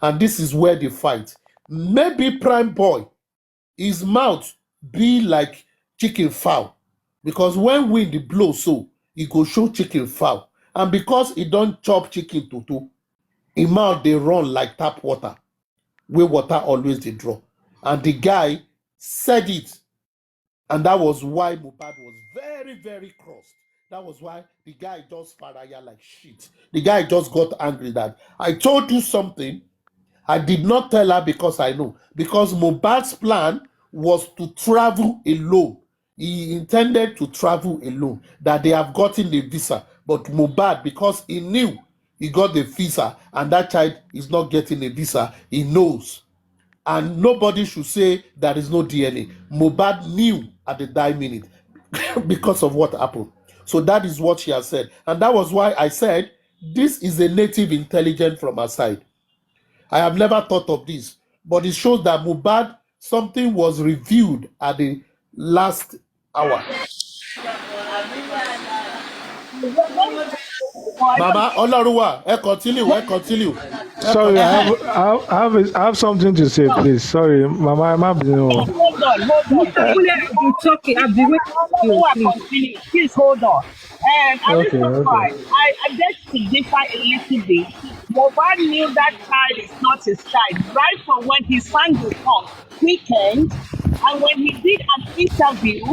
And this is where they fight. Maybe Prime Boy, his mouth be like chicken fowl, because when wind blow so, he go show chicken fowl. And because he don't chop chicken toto, his mouth they run like tap water, where water always they draw. And the guy said it, and that was why Mohbad was very, very crossed. That was why the guy just faraya like shit. The guy just got angry that I told you something. I did not tell her because I know. Because Mohbad's plan was to travel alone. He intended to travel alone. That they have gotten the visa. But Mohbad, because he knew he got the visa and that child is not getting a visa, he knows. And nobody should say there is no DNA. Mohbad knew at the dying minute because of what happened. So that is what she has said. And that was why I said this is a native intelligence from her side. I have never thought of this, but it shows that Mohbad, something was revealed at the last hour. Mama, Olaruwa, continue. Sorry, I have something to say, please. Sorry, Mama, I'm not. Hold on. It's okay. I've been waiting. Please hold on. Okay. I beg to differ a little bit. Mohbad knew that child is not his child right from when he sang the song Weekend, and when he did an interview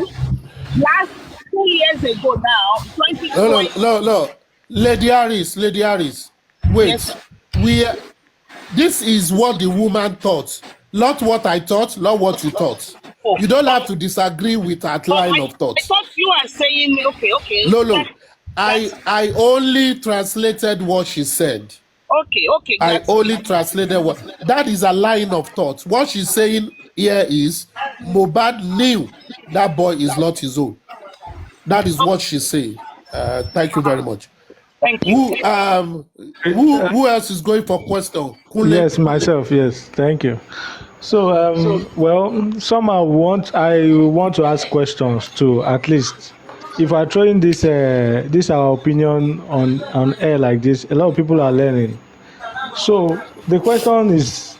last 2 years ago now, 2020. No. Lady Harris. Wait. Yes, This is what the woman thought. Not what I thought, not what you thought. You don't have to disagree with that line of thought. I thought you were saying, okay. No. I only translated what she said. Okay. I only translated what. That is a line of thought. What she's saying here is Mohbad knew that boy is not his own. That is what she's saying. Thank you very much. Thank you. Who else is going for question? Kunle? Yes, myself. Yes, thank you. So, well, somehow I want to ask questions too. At least, if I throw in this our opinion on air like this, a lot of people are learning. So the question is: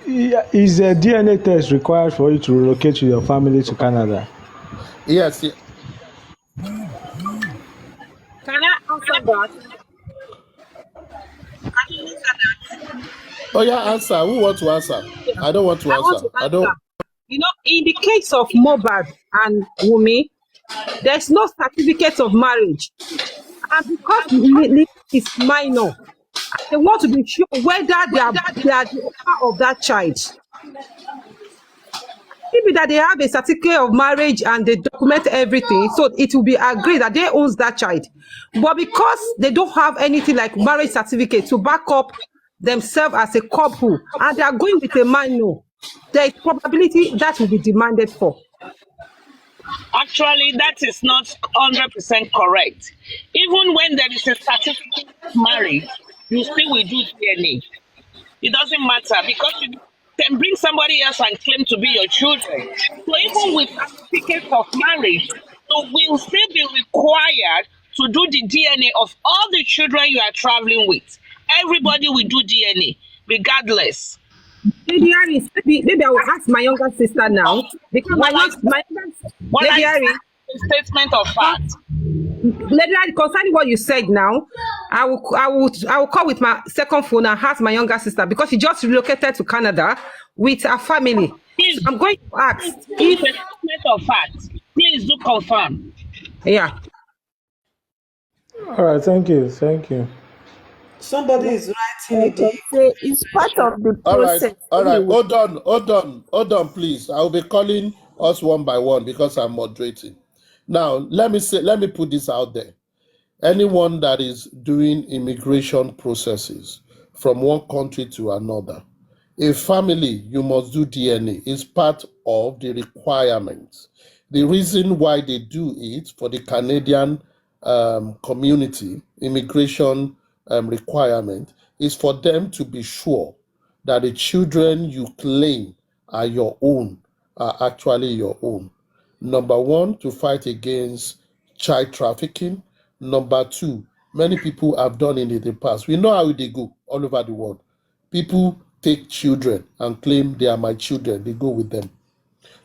is a DNA test required for you to relocate with your family to Canada? Yes. Can I answer that? Oh yeah, answer. Who want to answer? I don't want to I want answer. to I answer. don't. You know, in the case of Mohbad and Wunmi, there's no certificate of marriage. And because Lily is minor, they want to be sure whether they are the owner of that child. Maybe that they have a certificate of marriage and they document everything, so it will be agreed that they own that child. But because they don't have anything like marriage certificate to back up themselves as a couple, and they are going with a minor, there is probability that will be demanded for. Actually, that is not 100% correct. Even when there is a certificate of marriage, you still will do DNA. It doesn't matter because you can bring somebody else and claim to be your children. So even with certificate of marriage, so we will still be required to do the DNA of all the children you are traveling with. Everybody will do DNA, regardless. Lady Harris, maybe I will ask my younger sister now because my Lady Harris, statement of fact. Lady Harris, concerning what you said now, I will call with my second phone and ask my younger sister because she just relocated to Canada with her family. So I'm going to ask if a statement of fact. Please do confirm. Yeah. All right, thank you. Somebody is writing it. It's part of the All right. process. Hold on, please. I will be calling us one by one because I'm moderating. Now, let me put this out there. Anyone that is doing immigration processes from one country to another, a family, you must do DNA. It's part of the requirements. The reason why they do it for the Canadian community, immigration requirement, is for them to be sure that the children you claim are your own are actually your own. Number one, to fight against child trafficking. Number two, many people have done in the past. We know how they go all over the world. People take children and claim they are my children. They go with them.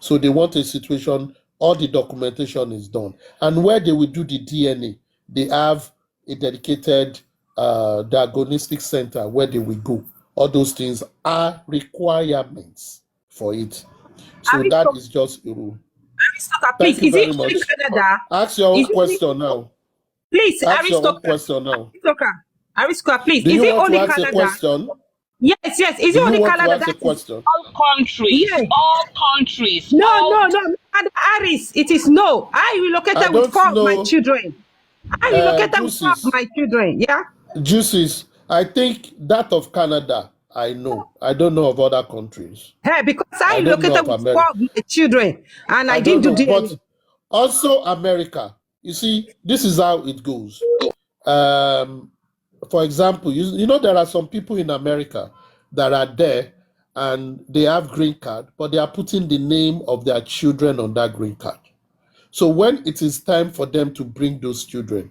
So they want a situation, all the documentation is done. And where they will do the DNA, they have a dedicated diagnostic center where they will go. All those things are requirements for it. So that is just a rule. Aristotle, Thank please, you is very it only much. Canada? Ask your own Is it only, question now. please, Ask your own Aristotle, question now. Aristotle, please, Do is you it want to only ask a Canada? question? Yes, is Do it you only want to Canada ask a that is? question? All countries, Yes. all countries, No, all no, no, Canada, Aris, it is no. I I relocated with don't 4 of my know. children. I relocated with 4 of Juices. my children. Yeah. Juices. I think that of Canada, I know. I don't know of other countries. Hey, because I I don't know relocated of with 4 America. of my children and I I didn't don't do know. But DNA. also America. You see, this is how it goes. For example, you know there are some people in America that are there and they have green card, but they are putting the name of their children on that green card. So when it is time for them to bring those children,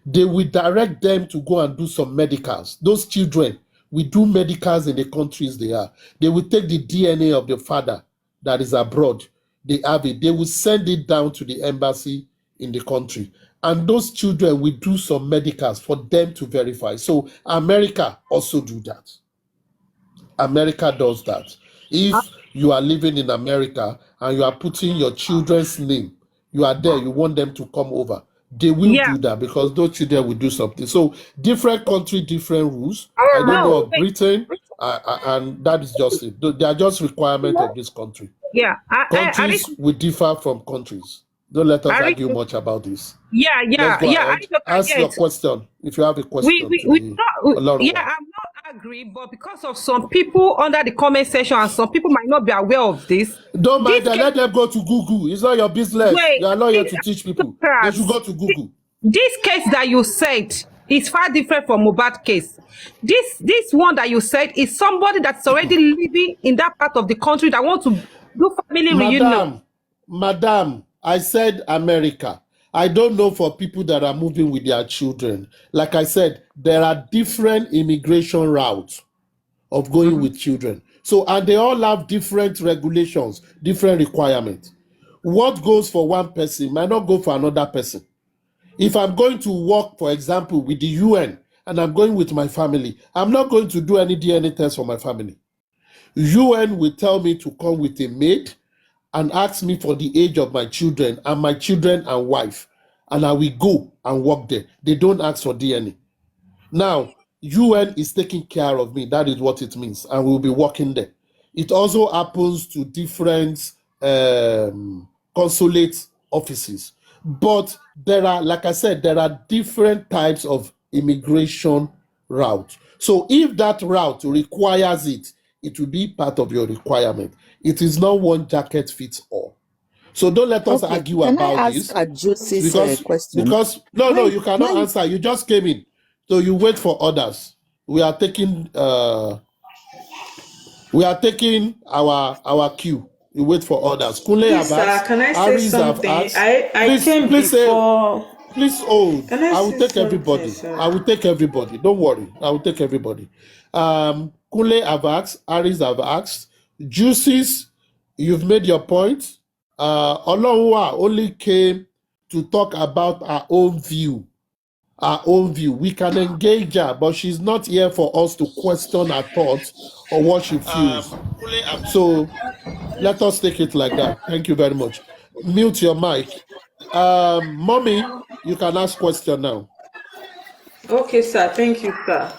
they will direct them to go and do some medicals. Those children will do medicals in the countries they are. They will take the DNA of the father that is abroad. They have it. They will send it down to the embassy in the country. And those children will do some medicals for them to verify. So America also do that. America does that. If you are living in America and you are putting your children's name, you are there, you want them to come over, they will Yeah. do that because those children will do something. So different country, different rules. I don't know No, of Britain, and that is just it. They are just requirement of this country. yeah. Countries will differ from countries. Don't let us argue Aristotle, much about this. yeah, Let's go ahead. Aristotle, Ask your yes. question if you have a question to We the not, yeah, Olorunwa. I'm not agree, but because of some people under the comment section and some people might not be aware of this. Don't mind This them. case, Let them go to Google. It's not your business. wait, You are not here to teach people. They should go to Google. this case that you said is far different from Mohbad case. This one that you said is somebody that's already living in that part of the country that want to do family reunion. Madam, I said America. I don't know for people that are moving with their children. Like I said, there are different immigration routes of going with children. So, and they all have different regulations, different requirements. What goes for one person might not go for another person. If I'm going to work, for example, with the UN and I'm going with my family, I'm not going to do any DNA test for my family. UN will tell me to come with a maid and ask me for the age of my children and wife, and I will go and work there. They don't ask for DNA. Now, UN is taking care of me. That is what it means, and we'll be working there. It also happens to different consulate offices. But there are, like I said, there are different types of immigration route. So if that route requires it, it will be part of your requirement. It is not one jacket fits all. So don't let us Okay, argue can I about this ask a Jose's question? no, you cannot answer. You just came in, so you wait for others. We are taking our cue. You wait for others. Kunle Please, have sir, asked. can I say Aris have something? asked. I came before. Please hold. Can I I will say take something, everybody. sir? I will take everybody. Don't worry. I will take everybody. Kunle have asked. Aris have asked. Juices, you've made your point. Olorunwa only came to talk about our own view. Our own view. We can engage her, but she's not here for us to question her thoughts or what she feels. So let us take it like that. Thank you very much. Mute your mic. Mommy, you can ask question now. Okay, sir. Thank you, sir.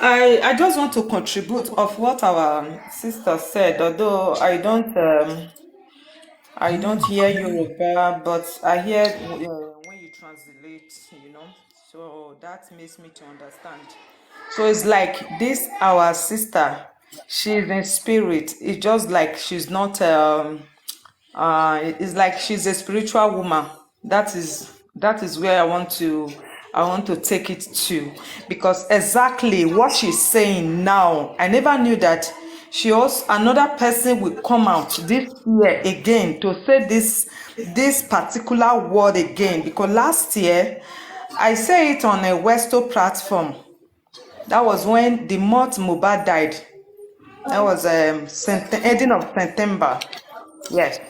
I just want to contribute of what our sister said, although I don't hear Yoruba, but I hear when you translate, so that makes me to understand. So it's like this, our sister, she's in spirit. It's just like she's not, it's like she's a spiritual woman. That is where I want to take it to, because exactly what she's saying now, I never knew that she also another person will come out this year again to say this particular word again, because last year I say it on a Westo platform. That was when the month Mohbad died. That was ending of September. Yes,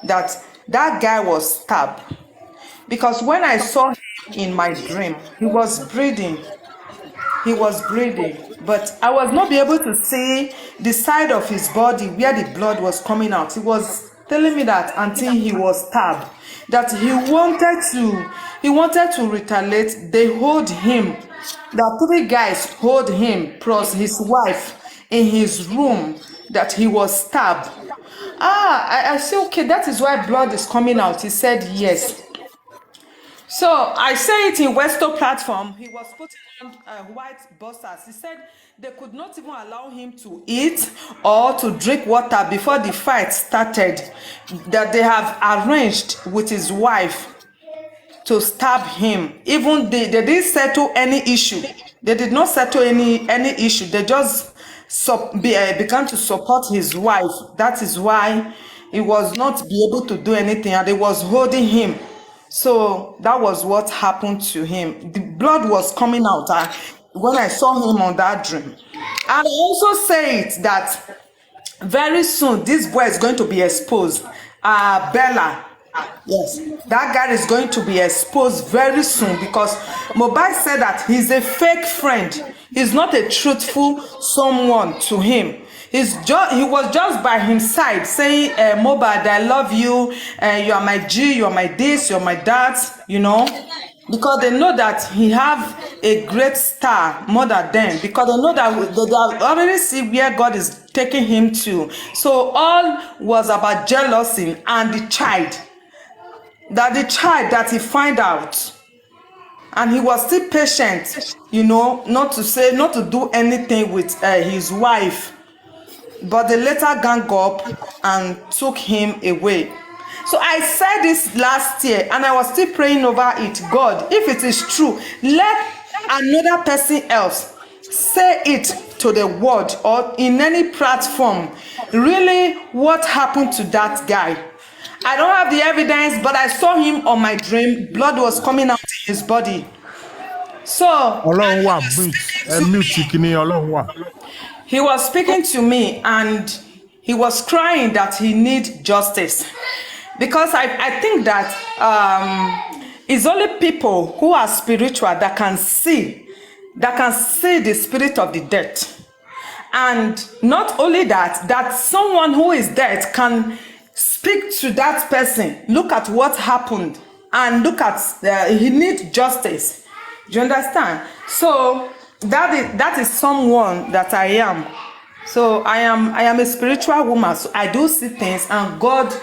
that guy was stabbed. Because when I saw him in my dream, he was breathing. He was breathing, but I was not be able to see the side of his body where the blood was coming out. He was telling me that until he was stabbed, that he wanted to retaliate. They hold him. The 3 guys hold him plus his wife in his room. That he was stabbed. I say okay. That is why blood is coming out. He said yes. So I say it in Westo platform. He was putting on white boxers. He said they could not even allow him to eat or to drink water before the fight started. That they have arranged with his wife to stab him. Even they didn't settle any issue. They did not settle any issue. They just began to support his wife. That is why he was not be able to do anything, and they was holding him. So that was what happened to him. The blood was coming out when I saw him on that dream. And I also say it that very soon this boy is going to be exposed. Bella, yes, that guy is going to be exposed very soon because Mohbad said that he's a fake friend. He's not a truthful someone to him. He was just by his side saying, Mohbad, I love you, you are my G, you are my this, you are my that, you know, because they know that he have a great star more than them, because they know that they already see where God is taking him to. So all was about jealousy and the child that he find out. And he was still patient, you know, not to do anything with his wife. But they later gang up and took him away. So I said this last year and I was still praying over it. God, if it is true, let another person else say it to the world or in any platform. Really, what happened to that guy? I don't have the evidence, but I saw him on my dream. Blood was coming out in his body. So he was speaking to me and he was crying that he needs justice. Because I think that it's only people who are spiritual that can see the spirit of the dead. And not only that someone who is dead can speak to that person, look at what happened, and look at he needs justice. Do you understand? So that is someone that I am. So I am a spiritual woman. So I do see things, and God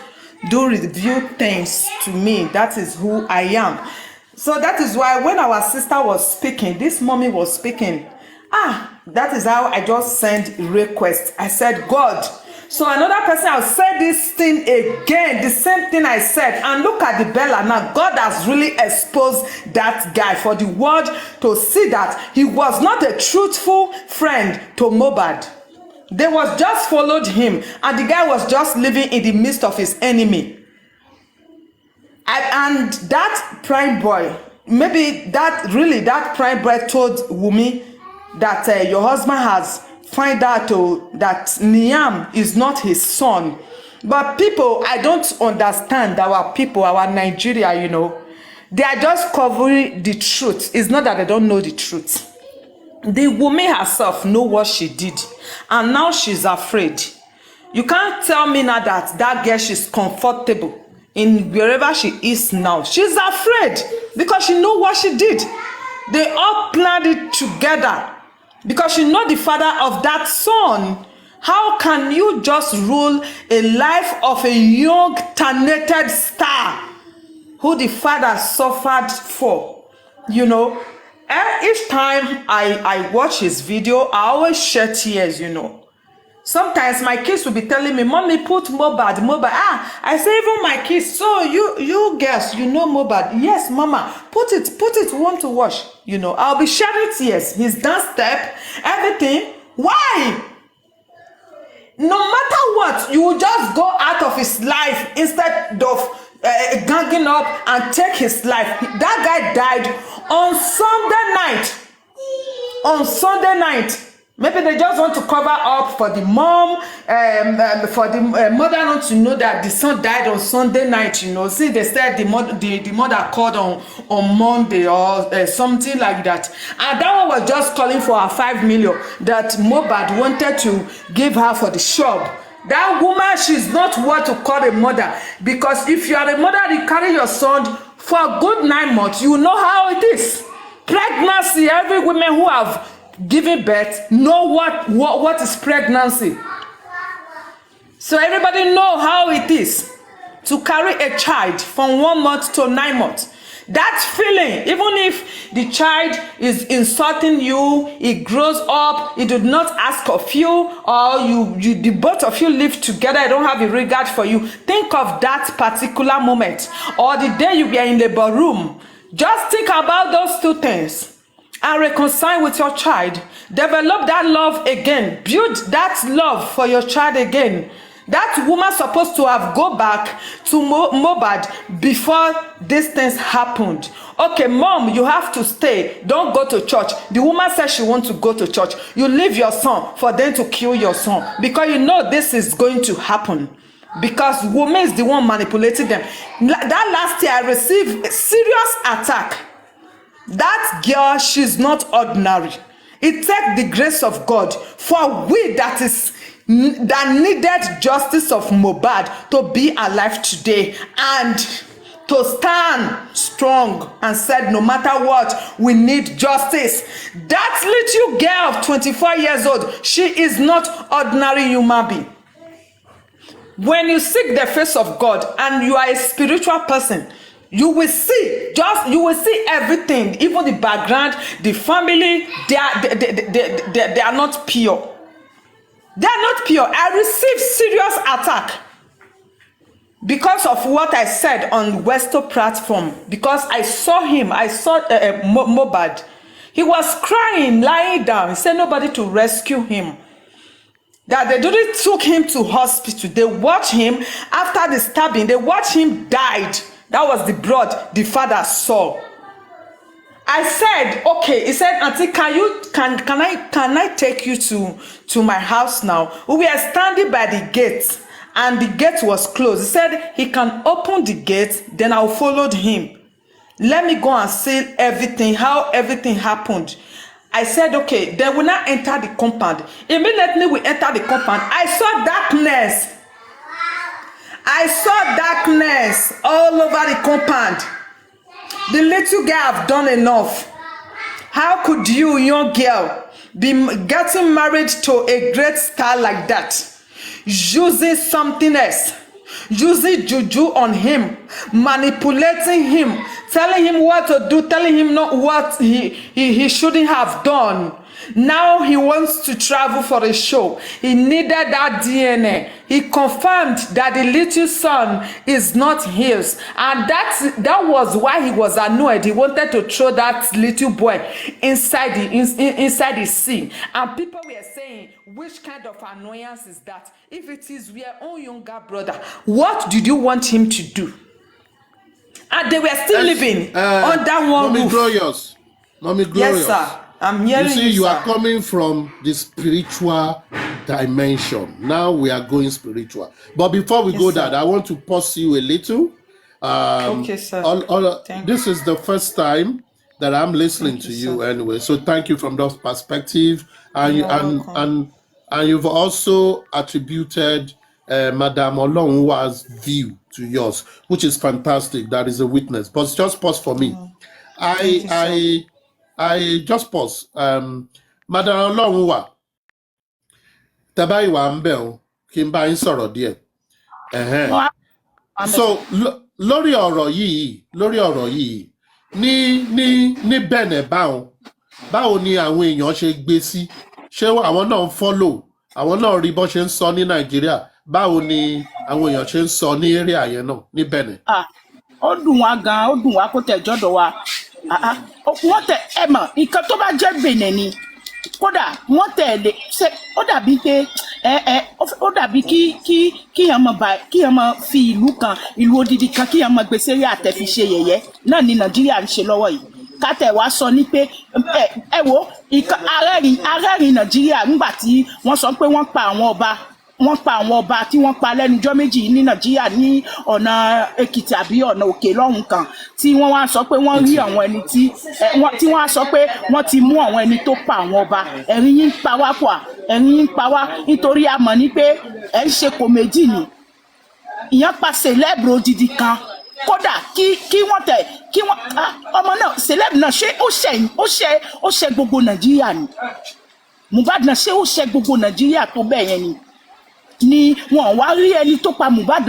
do reveal things to me. That is who I am. So that is why when our sister was speaking, this mommy was speaking. That is how I just sent request. I said, God. So another person will say this thing again, the same thing I said. And look at the Bella now. God has really exposed that guy for the world to see that he was not a truthful friend to Mohbad. They was just followed him, and the guy was just living in the midst of his enemy. And that prime boy, maybe that prime boy told Wumi that your husband has find out that Niam is not his son. But people, I don't understand our people, our Nigeria, you know, they are just covering the truth. It's not that they don't know the truth. The woman herself know what she did, and now she's afraid. You can't tell me now that girl, she's comfortable in wherever she is now. She's afraid because she know what she did. They all planned it together because she know the father of that son. How can you just rule a life of a young talented star who the father suffered for? You know, each time I watch his video, I always shed tears, you know. Sometimes my kids will be telling me, Mommy, put Mohbad. I say, even my kids, so you girls, you know Mohbad. Yes, Mama, put it, want to watch. You know, I'll be shedding tears. His dance step, everything. Why? No matter what, you will just go out of his life instead of ganging up and take his life. That guy died on Sunday night. Maybe they just want to cover up for the mom, for the mother not to know that the son died on Sunday night. See, they said the mother called on Monday or something like that, and that one was just calling for her 5 million that Mohbad wanted to give her for the shop. That woman, she's not what to call a mother, because if you are a mother, you carry your son for a good 9 months. You know how it is. Pregnancy. Every woman who have giving birth know what is pregnancy. So everybody know how it is to carry a child from 1 month to 9 months. That feeling, even if the child is insulting you, it grows up, it did not ask of you, or the both of you live together, I don't have a regard for you. Think of that particular moment, or the day you were in the labor room. Just think about those two things and reconcile with your child. Develop that love again. Build that love for your child again. That woman supposed to have go back to Mohbad before these things happened. Okay, mom, you have to stay. Don't go to church. The woman says she wants to go to church. You leave your son for them to kill your son, because you know this is going to happen. Because woman is the one manipulating them. That last year I received a serious attack. That girl, she's not ordinary. It takes the grace of God for we that needed justice of Mohbad to be alive today and to stand strong and said, no matter what, we need justice. That little girl of 24 years old, she is not ordinary human being. When you seek the face of God and you are a spiritual person, you will see everything, even the background, the family. They are not pure. They are not pure. I received serious attack because of what I said on Westo platform. Because I saw Mohbad. He was crying, lying down. He said nobody to rescue him. That they didn't took him to hospital. They watched him after the stabbing. They watched him died. That was the blood the father saw. I said, okay. He said, Auntie, can I take you to my house now? We were standing by the gate and the gate was closed. He said he can open the gate, then I'll follow him. Let me go and see everything, how everything happened. I said, okay, then we now enter the compound. Immediately we enter the compound, I saw darkness. I saw darkness all over the compound. The little girl have done enough. How could you, young girl, be getting married to a great star like that? Using something else. Using juju on him. Manipulating him. Telling him what to do. Telling him not what he shouldn't have done. Now he wants to travel for a show. He needed that DNA. He confirmed that the little son is not his. And that was why he was annoyed. He wanted to throw that little boy inside the sea. And people were saying, which kind of annoyance is that? If it is your own younger brother, what did you want him to do? And they were still living under one roof. Mommy Glorious. Yes, sir. I'm hearing you see, you sir. are coming from the spiritual dimension. Now we are going spiritual. But before we go there, I want to pause you a little. Okay, sir. This is the first time that I'm listening to you anyway. So thank you from that perspective. And you've also attributed Madame Olonwa's view to yours, which is fantastic. That is a witness. But just pause for me. I just pause. Madam Olonwa, tabai wa nbe o, kí n bá yín sọ̀rọ̀ díẹ̀. So lórí ọ̀rọ̀ yìí ní Benin báwo ni àwọn èèyàn ṣe gbé sí? Ṣé àwọn náà ń follow? Àwọn náà rí bó ṣe ń sọ ní Nàìjíríà? Báwo ni àwọn èèyàn ṣe ń sọ ní area yẹn náà ní Benin? Ó dùn wá gan, ó dùn wá kó tẹ̀ jọ́dọ̀ wa. Wọ́n tẹ ẹ mọ̀ nǹkan tó bá jẹ́ Benin ni kódà wọ́n tẹ̀ lè ṣe ó dàbí pé ó dàbí kíyàn máa fi ìlú odidi kan kíyàn máa gbèsè rí àtẹ̀fi ṣe yẹ̀yẹ́ náà ni Nàìjíríà ń ṣe lọ́wọ́ yìí kátẹ̀ wá sọ ní pé ẹ wo arẹ́rìn Nàìjíríà nígbà tí wọ́n sọ pé wọ́n pa àwọn ọba tí wọ́n pa lẹ́nujọ́ méjì ní Nàìjíríà ní ọ̀nà Èkìtì àbí ọ̀nà òkè lọ́hùn kan tí wọ́n wá sọ pé wọ́n rí àwọn ẹni tí wọ́n á sọ pé wọ́n ti mú àwọn ẹni tó pa àwọn ọba ẹ̀rín yín pa wá pọ̀ ẹ̀rín yín pa wá nítorí a mọ̀ ní pé ẹ̀ ń ṣe kòméjì ni ìyẹn pa célèbre odidi kan kódà kí wọ́n ọmọ náà célèbre náà ṣé ó ṣe gbogbo Nàìjíríà ni Mohbad náà ṣé ó ṣe gbogbo Nàìjíríà tó bẹ́ẹ̀ yẹn ni wọn wá rí ẹni tó pa Mohbad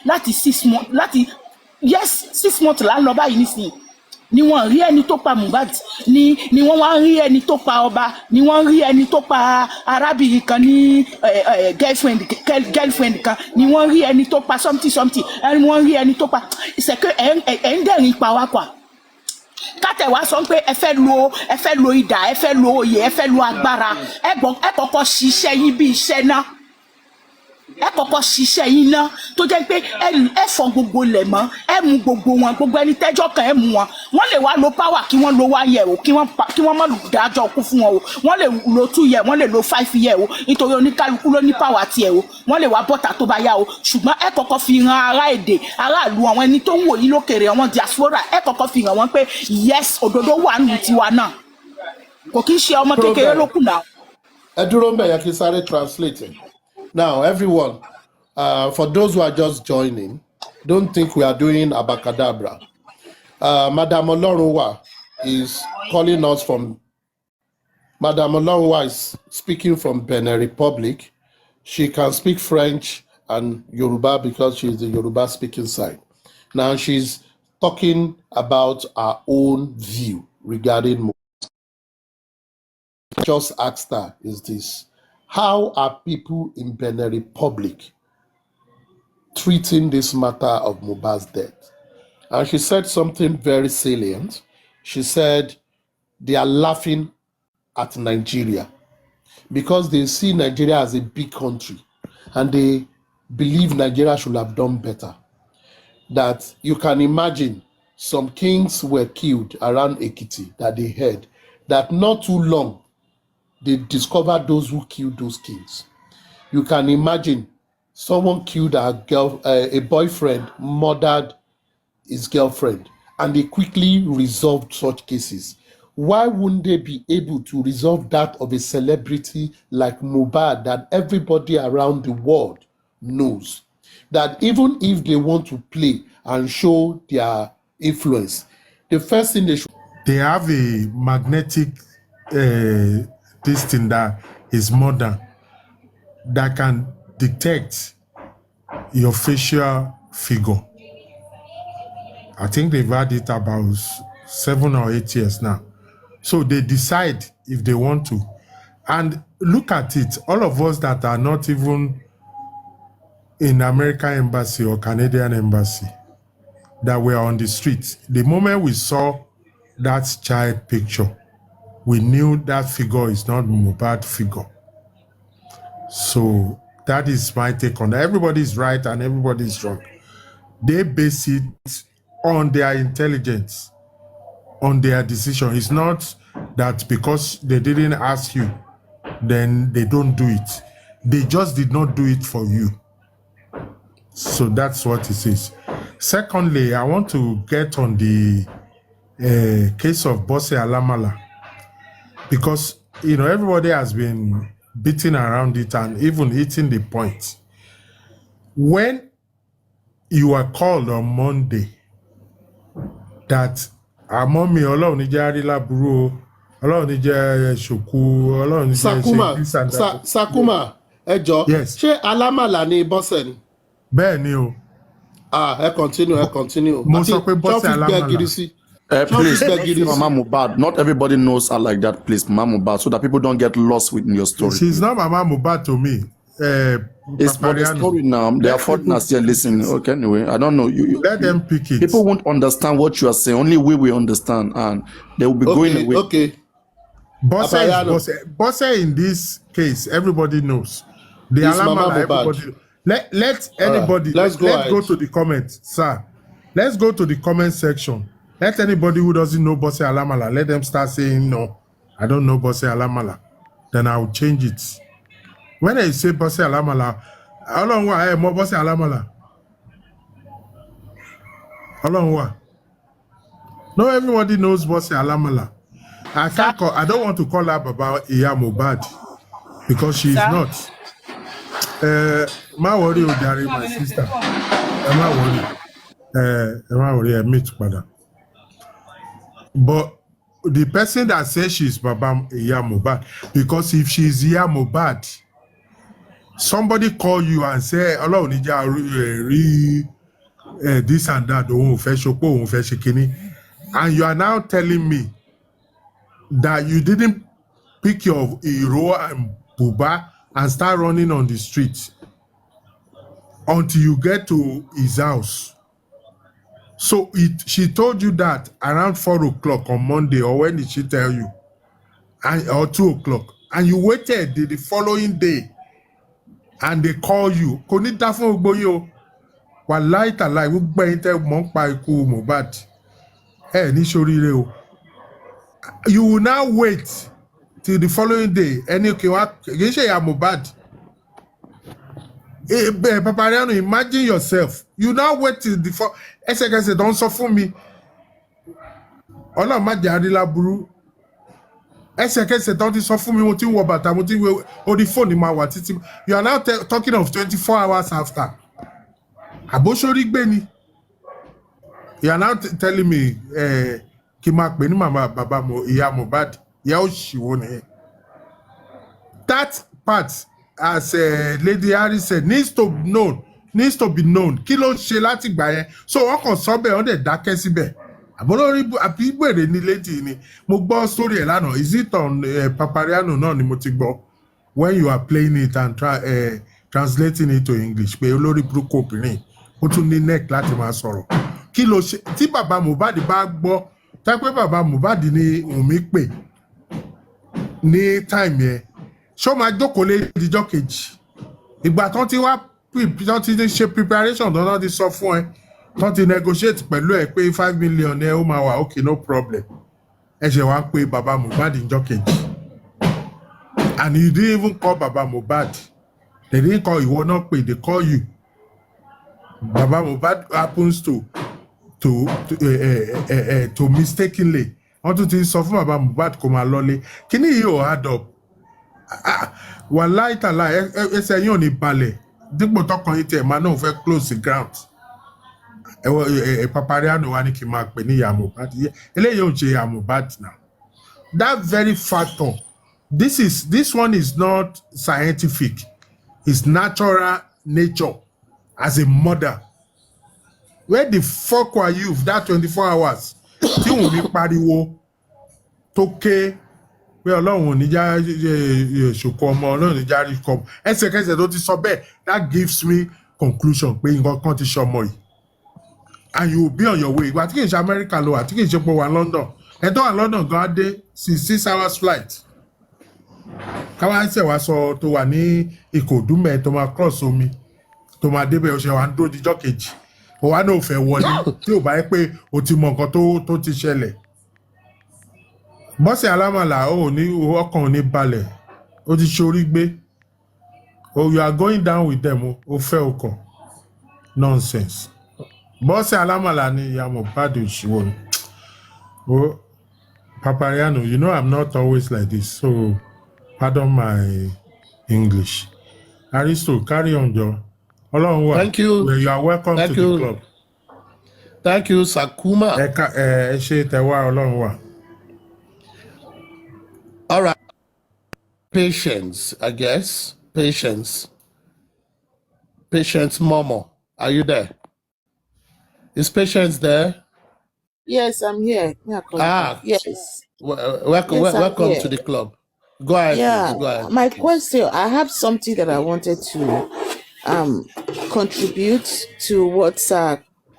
láti 6 months láti 6 months là ń lọ báyìí nísìnyí ni wọ́n rí ẹni tó pa Mohbad ni wọ́n wá rí ẹni tó pa ọba ni wọ́n rí ẹni tó pa arábìnrin kan ní girlfriend kan ni wọ́n rí ẹni tó pa something ẹni wọ́n rí ẹni tó pa ìṣẹ̀kẹ́ ẹ̀ ń dẹ̀rín pa wá kwa kátẹ̀ wá sọ pé ẹ fẹ́ lo idà ẹ fẹ́ lo oyè ẹ fẹ́ lo agbára ẹ kọ́kọ́ ṣiṣẹ́ yín bí iṣẹ́ náà ẹ kọ́kọ́ ṣiṣẹ́ yín ná tó jẹ́ pé ẹ fọ gbogbo lẹ̀ mọ́ ẹ mú gbogbo wọn gbogbo ẹni tẹ́jọ́ kan ẹ mú wọn wọ́n lè wá lo power kí wọ́n lo 1 year o kí wọ́n má dájọ́ kú fún wọn o wọ́n lè lo 2 year wọ́n lè lo 5 year o nítorí oníkálukú ló ní power tiẹ̀ o wọ́n lè wá bọ́tà tó bá yá o ṣùgbọ́n ẹ kọ́kọ́ fi hàn ará èdè aráàlú àwọn ẹni tó ń wò yín lókèrè àwọn diaspora ẹ kọ́kọ́ fi hàn wọ́n pé yes òdodo wà nù tiwa náà kò kí ń ṣe ọmọ kékeré ló kù náà. ẹ dúró ń bẹ̀ yẹn kí sáré translate. Now, everyone, for those who are just joining, don't think we are doing abacadabra. Madam Olorunwa is calling us from, Madam Olorunwa is speaking from Benin Republic. She can speak French and Yoruba because she's the Yoruba speaking side. Now she's talking about her own view regarding just asked her is this. How are people in Benin Republic treating this matter of Mohbad's death? And she said something very salient. She said they are laughing at Nigeria because they see Nigeria as a big country and they believe Nigeria should have done better. That you can imagine some kings were killed around Ekiti that they heard that not too long they discovered those who killed those kings. You can imagine someone killed a boyfriend, murdered his girlfriend, and they quickly resolved such cases. Why wouldn't they be able to resolve that of a celebrity like Mohbad that everybody around the world knows? That even if they want to play and show their influence, the first thing they have a magnetic this thing that is modern that can detect your facial figure. I think they've had it about 7 or 8 years now. So they decide if they want to. And look at it, all of us that are not even in American embassy or Canadian embassy, that were on the streets, the moment we saw that child picture, we knew that figure is not Mohbad figure. So that is my take on that. Everybody is right and everybody is wrong. They base it on their intelligence, on their decision. It's not that because they didn't ask you, then they don't do it. They just did not do it for you. So that's what it is. Secondly, I want to get on the case of Bose Alamala. Because, you know, everybody has been beating around it and even hitting the point. When you are called on Monday that Amomi Ọlọ́run ní jẹ́ àrí láburú, Ọlọ́run ní jẹ́ ṣòkú, Ọlọ́run ní jẹ́ ṣe Sakuma, ẹjọ́, yes. ṣé Alámàlà ni Bọ́sẹ̀ ni? Bẹ́ẹ̀ ni o. Ẹ continue. Mo sọ pé Bọ́sẹ̀ Alámàlà. Please, Mama Mohbad. Not everybody knows her like that, please, Mama Mohbad, so that people don't get lost within your story. She's not Mama Mohbad to me. It's for the story now. They are foreigners here listening. Okay, anyway, I don't know. Let them pick it. People won't understand what you are saying. Only we understand, and they will be going away. Okay. Bose in this case, everybody knows. The Is Mama Alamala, Mohbad. everybody. Let All right, anybody, let's go let's go ahead. to the comments, sir. Let's go to the comment section. Let anybody who doesn't know Bosse Alamala, let them start saying, no, I don't know Bosse Alamala. Then I'll change it. When I say Bosse Alamala, how long will I more Bosse Alamala? How long will? No, everybody knows Bosse Alamala. I don't want to call her Baba Iya Mohbad because she is Sir? not. Ma worry, Ojari, my sister. Ma worry, I meet father. But the person that says she's Baba Iya Mohbad, because if she's Iya Mohbad, somebody call you and say, "Hello, Nija, this and that, and you are now telling me that you didn't pick your hero and Buba and start running on the street until you get to his house." So she told you that around 4 o'clock on Monday, or when did she tell you? Or 2 o'clock. And you waited the following day and they call you. Wallahi talai, gbogbo ẹ̀yin tẹ́ mọ̀ ń pa ikú Mohbad. Ní ṣoríire o. You will now wait till the following day. Kì í ṣe ìyá Mohbad. Papariano, imagine yourself. You now wait till the ẹsẹ̀kẹsẹ̀ don't sọ fún mi. Ọlọ́run má jẹ́ àrílá burú. Ẹsẹ̀kẹsẹ̀ tó ti sọ fún mi, mo ti ń wọ bàtà, mo ti ń wọ orí fóònù máa wà títí. You are now talking of 24 hours after. Àbóṣorí gbé ni. You are now telling me kí n máa pè ní màmá bàbá ìyá Mohbad. Ìyá òṣìwò nìyẹn. That part, as Lady Harris said, needs to be known. Kí ló ń ṣe láti gbà yẹn? So wọ́n kàn sọ bẹ́ẹ̀, wọ́n dẹ̀ dákẹ́ síbẹ̀. Àbólórí àbí gbèrè ní lady ni. Mo gbọ́ story ẹ̀ lánàá. Is it on Papariano náà ni mo ti gbọ́? When you are playing it and translating it to English, pé olórí burúkú obìnrin, ó tún ní neck láti máa sọ̀rọ̀. Kí ló ṣe? Tí bàbá Mohbad bá gbọ́, tá pé bàbá Mohbad ni Wùnmí pè ní time yẹn, ṣó máa jókòó lé ìdíjọ́ kejì. Ìgbà tán ti wá tán ti ṣe preparation tán ti sọ fún ẹ, tán ti negotiate pẹ̀lú ẹ pé 5 million ẹ ó máa wà okay, no problem. Ẹ ṣe wá pé bàbá Mohbad ìjọ́ kejì. And you didn't even call bàbá Mohbad. They didn't call ìwọ náà pé, they call you. Bàbá Mohbad happens to mistakenly. Wọ́n tún ti sọ fún bàbá Mohbad kó máa lọlé. Kíní yìí ò add up. Wallahi ta'ala, ẹsẹ̀ yín ò ní balẹ̀. Dípò tọkàn yìí tẹ̀ máa náà fẹ́ close the ground. Papariano wa ní kí n máa pè ní ìyá Mohbad. Eléyìí ò ń ṣe ìyá Mohbad now. That very factor, this one is not scientific. It's natural nature as a mother. Where the fuck were you that 24 hours? Tí Wùnmí pariwo tó ké pé Ọlọ́run ò ní já ṣòkò ọmọ, Ọlọ́run ò ní já rí kọ́. Ẹsẹ̀kẹsẹ̀ tó ti sọ bẹ́ẹ̀, that gives me conclusion pé nǹkan kan ti ṣọmọ yìí. And you will be on your way. Ìgbà tí kì í ṣe America lọ, àti kì í ṣe pé wà London. Ẹ tó wà London gan dé 6 hours flight. Káwá ṣe wá sọ tó wà ní Ìkòdú mẹ́ tó máa cross omi tó máa débẹ̀ ó ṣe wà ń dúró díjọ́ kejì. Ó wá náà fẹ́ wọlé tí ò bá yẹ pé o ti mọ nǹkan tó ti ṣẹlẹ̀. Bosse Alamala ọkàn ò ní balẹ̀. Ó ti ṣorí gbé. Oh, you are going down with them. Ó fẹ́ ọkàn. Nonsense. Bosse Alamala ni ìyá Mohbad òṣìwò ni. Oh, Papariano, you know I'm not always like this, so pardon my English. Aristo, carry on, Joe. Thank you. You are welcome Thank to you. the club. Thank you, Sakuma. All right. Patience, I guess. Patience. Patience Momo. Are you there? Is Patience there? Yes, I'm here. Yes. Welcome, Yes, I'm welcome here. to the club. Go ahead, Yeah. please. Go ahead. My please. question, I have something that I wanted to contribute to what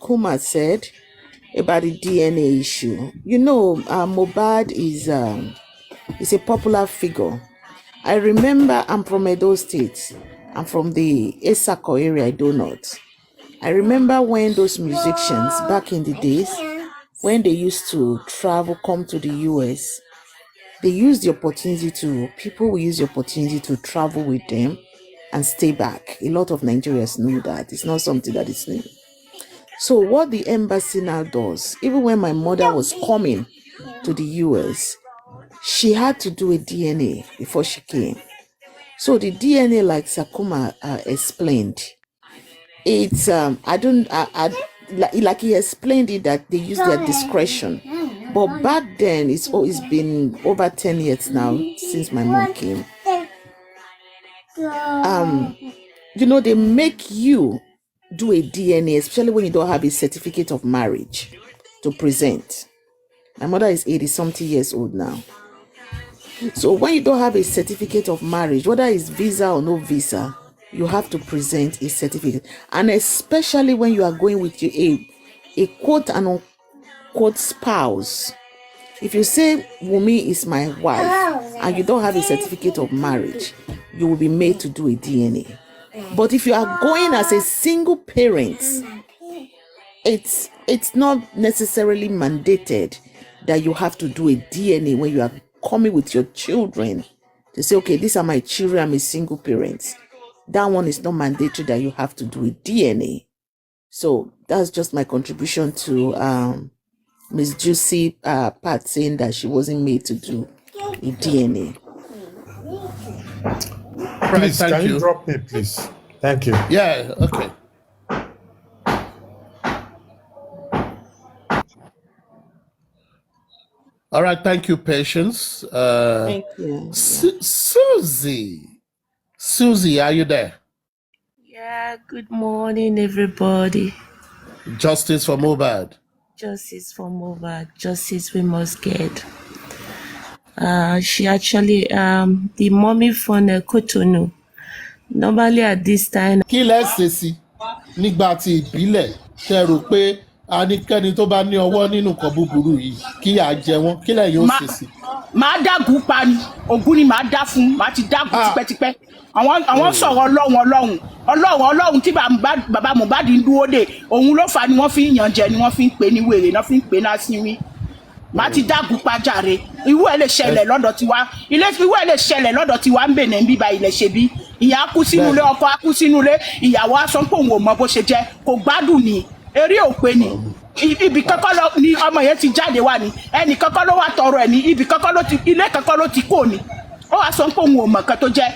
Kuma said about the DNA issue. You know, Mohbad is a popular figure. I remember I'm from Edo State. I'm from the Esako area, I do not. I remember when those musicians back in the days, when they used to travel, come to the US, they used the opportunity to, people will use the opportunity to travel with them and stay back. A lot of Nigerians know that. It's not something that is new. So what the embassy now does, even when my mother was coming to the US, she had to do a DNA before she came. So the DNA, like Sakuma explained, it's like he explained it, that they use their discretion. But back then, it's been over 10 years now since my mom came. They make you do a DNA, especially when you don't have a certificate of marriage to present. My mother is 80-something years old now. So when you don't have a certificate of marriage, whether it's visa or no visa, you have to present a certificate. And especially when you are going with a quote and unquote spouse. If you say Wumi is my wife and you don't have a certificate of marriage, you will be made to do a DNA. But if you are going as a single parent, it's not necessarily mandated that you have to do a DNA when you are coming with your children to say, okay, these are my children, I'm a single parent. That one is not mandatory that you have to do a DNA. So that's just my contribution to Miss Juicy Pat saying that she wasn't made to do a DNA. Please, Thank can you you. drop me, please? Thank you. Yeah, okay. All right, thank you, Patience. Thank you. Susie, are you there? Yeah, good morning, everybody. Justice for Mohbad. Justice for Mohbad. Justice we must get. She actually, the mommy from Cotonou. Normally at this time. Kí lẹ ṣe sí nígbà tí ìbílẹ̀ ṣe rò pé anikẹ́ni tó bá ní ọwọ́ nínú nǹkan búburú yìí kí á jẹ wọ́n kí lẹ̀ yóò ṣe sí. Màá dàgùn pa ni, ògùn ni màá dá fún, màá ti dàgùn tipẹ́tipẹ́. Àwọn sọ̀rọ̀ ọlọ́run tí bàbá Mohbad ń dúró dè, òun ló fà ni wọ́n fi ń yàn jẹ, ni wọ́n fi ń pè ní wèrè, náà fi ń pè ní asínwín. Màá ti dàgùn pa jàre. Irú ẹ̀ lè ṣẹlẹ̀ lọ́dọ̀ tiwa. Irú ẹ̀ lè ṣẹlẹ̀ lọ́dọ̀ tiwa ń bèèrè ń bíbá ilẹ̀ ṣe bí. Ìyá kú sínú ilé, ọkọ kú sínú ilé, ìyàwó á sọ pé òun ò mọ bó ṣe jẹ́, kò gbádùn ni, eré òpè ni. Ibi kankan lọ ni ọmọ yẹn ti jáde wá ni, ẹnì kankan ló wá tọrọ ẹ̀ ní, ibi kankan ló ti, ilé kankan ló ti kó ni. Ó wá sọ pé òun ò mọ kan tó jẹ́.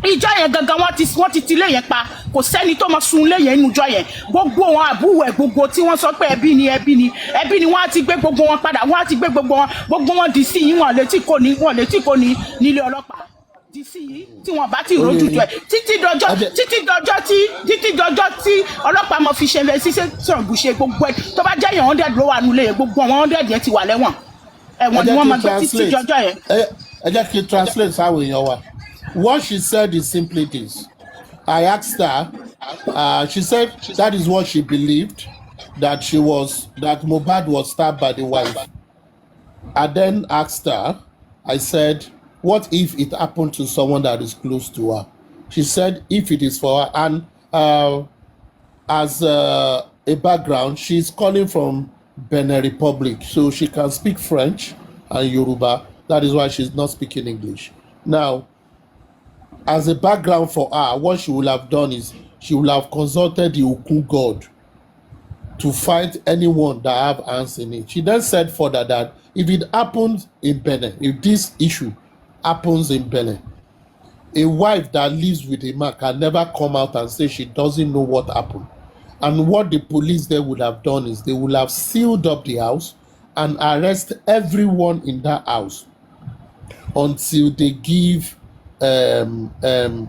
Ìjọ yẹn gangan wọ́n ti tilé yẹn pa, kò sẹ́ni tó mọ sun ilé yẹn nínú ìjọ yẹn. Gbogbo wọn àbúrò ẹ̀ gbogbo tí wọ́n sọ pé ẹbí ni wọ́n á ti gbé gbogbo wọn padà, wọ́n á ti gbé gbogbo wọn dì sí yín, wọ́n létí kò ní nílé ọlọ́pàá. Dì sí yín tí wọ́n bá ti rójú tó ẹ̀ títí dọjọ́ tí ọlọ́pàá mọ fi ṣe ń bẹ ṣiṣẹ́ sọ̀rọ̀ bùṣe gbogbo ẹ̀ tó bá jẹ́ yẹn 100 ló wà nílé yẹn, gbogbo àwọn 100 yẹn ti wà lẹ́wọ̀n. Ẹ̀wọ̀n ni wọ́n máa gbé títí dọjọ́ yẹn. Ẹ jẹ́ kí n translate sáwọn èèyàn wa. What she said is simply this. I asked her, she said that is what she believed, that Mohbad was stabbed by the wife. I then asked her, I said, what if it happened to someone that is close to her? She said, if it is for her, and as a background, she's calling from Benin Republic, so she can speak French and Yoruba. That is why she's not speaking English. Now, as a background for her, what she would have done is she would have consulted the Okun god to find anyone that have hands in it. She then said further that if it happens in Benin, if this issue happens in Benin, a wife that lives with a man can never come out and say she doesn't know what happened. And what the police there would have done is they would have sealed up the house and arrest everyone in that house until they give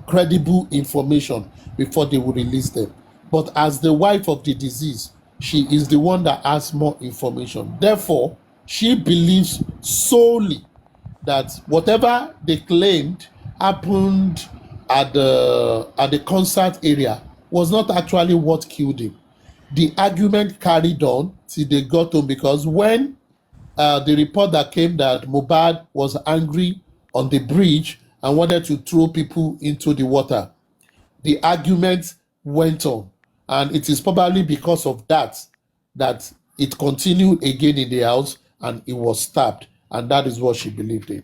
credible information before they will release them. But as the wife of the deceased, she is the one that has more information. Therefore, she believes solely that whatever they claimed happened at the concert area was not actually what killed him. The argument carried on till they got home, because when the report that came that Mohbad was angry on the bridge and wanted to throw people into the water, the argument went on. And it is probably because of that it continued again in the house and he was stabbed. And that is what she believed in.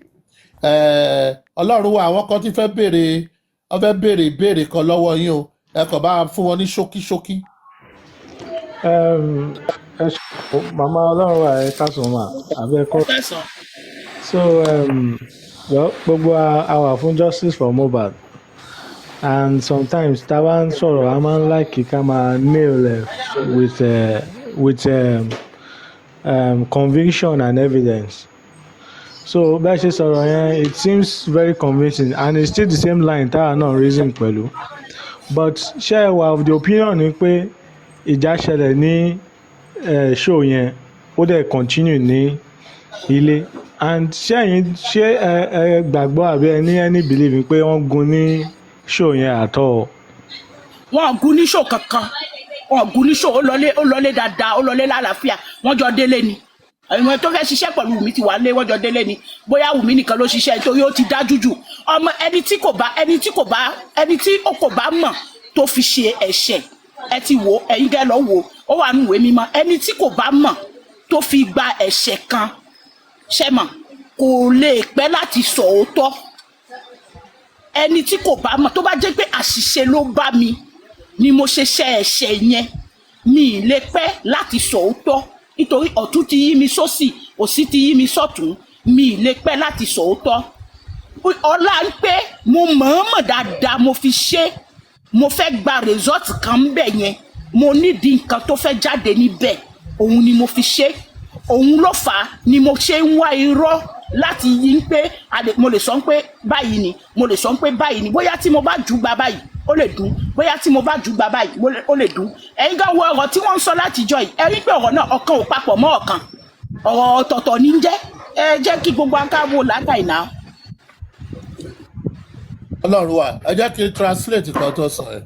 Ọlọ́run wa àwọn kan tí fẹ́ béèrè ìbéèrè kan lọ́wọ́ yín o. Ẹ kàn bá fún wọn ní ṣókí. Mama Ọlọ́run wa ẹ káàsán mà abẹ́ẹ̀kọ́. So well, gbogbo àwa fún justice for Mohbad. And sometimes tá a bá ń sọ̀rọ̀ a máa ń like ká máa nail with conviction and evidence. So bẹ́ẹ̀ ṣe sọ̀rọ̀ yẹn, it seems very convincing and it's still the same line tá a náà reason pẹ̀lú. But ṣé ẹ wà of the opinion ni pé ìjà ṣẹlẹ̀ ní show yẹn ó dẹ̀ continue ní ilé, and ṣé ẹ gbàgbọ́ àbí ẹ ní any believe pé wọ́n gun ní show yẹn àtọ̀? Wọ́n gun ní show kankan, wọ́n gun ní show, ó lọlé dáadáa, ó lọlé lálàáfíà, wọ́n jọ délé ni. Àwọn tó fẹ́ ṣiṣẹ́ pẹ̀lú Wùmí ti wà lé, wọ́n jọ délé ni. Bóyá Wùmí nìkan ló ṣiṣẹ́ nítorí ó ti dájú jù. Ọmọ ẹni tí kò bá mọ̀ tó fi ṣe ẹ̀ṣẹ̀, ẹ ti wò, ẹ̀yin gẹ́ lọ wò, ó wà nínú ìwé mímọ́. Ẹni tí kò bá mọ̀ tó fi gba ẹ̀ṣẹ̀ kan, ṣẹ́mọ̀, kò lè pẹ́ láti sọ òótọ́. Ẹni tí kò bá mọ̀ tó bá jẹ́ pé àṣìṣe ló bá mi ni mo ṣe ẹ̀ṣẹ̀ yẹn, mi lè pẹ́ láti sọ òótọ́ nítorí ọ̀tún ti yí mi sósì, òsì ti yí mi sọ́tún, mi lè pẹ́ láti sọ òótọ́. Ọlá ń pé mo mọ̀ọ́mọ̀ dáadáa mo fi ṣe, mo fẹ́ gba result kan ńbẹ̀ yẹn, mo nídìí nǹkan tó fẹ́ jáde níbẹ̀, òun ni mo fi ṣe. Òun ló fà á ni mo ṣe ń wá irọ́ láti yí pé mo lè sọ pé báyìí ni, mo lè sọ pé báyìí ni, bóyá tí mo bá jù gba báyìí ó lè dùn, bóyá tí mo bá jù gba báyìí ó lè dùn. Ẹ̀yin gan wo ọ̀rọ̀ tí wọ́n ń sọ látijọ́ yìí, ẹ rí pé ọ̀rọ̀ náà ọ̀kan ò papọ̀ mọ́ ọ̀kan, ọ̀rọ̀ ọ̀tọ̀ọ̀tọ̀ ní jẹ́. Ẹ jẹ́ kí gbogbo akáwo làákàyè náà. Ọlọ́run wa ẹ jẹ́ kí n translate kan tó sọ ẹ̀.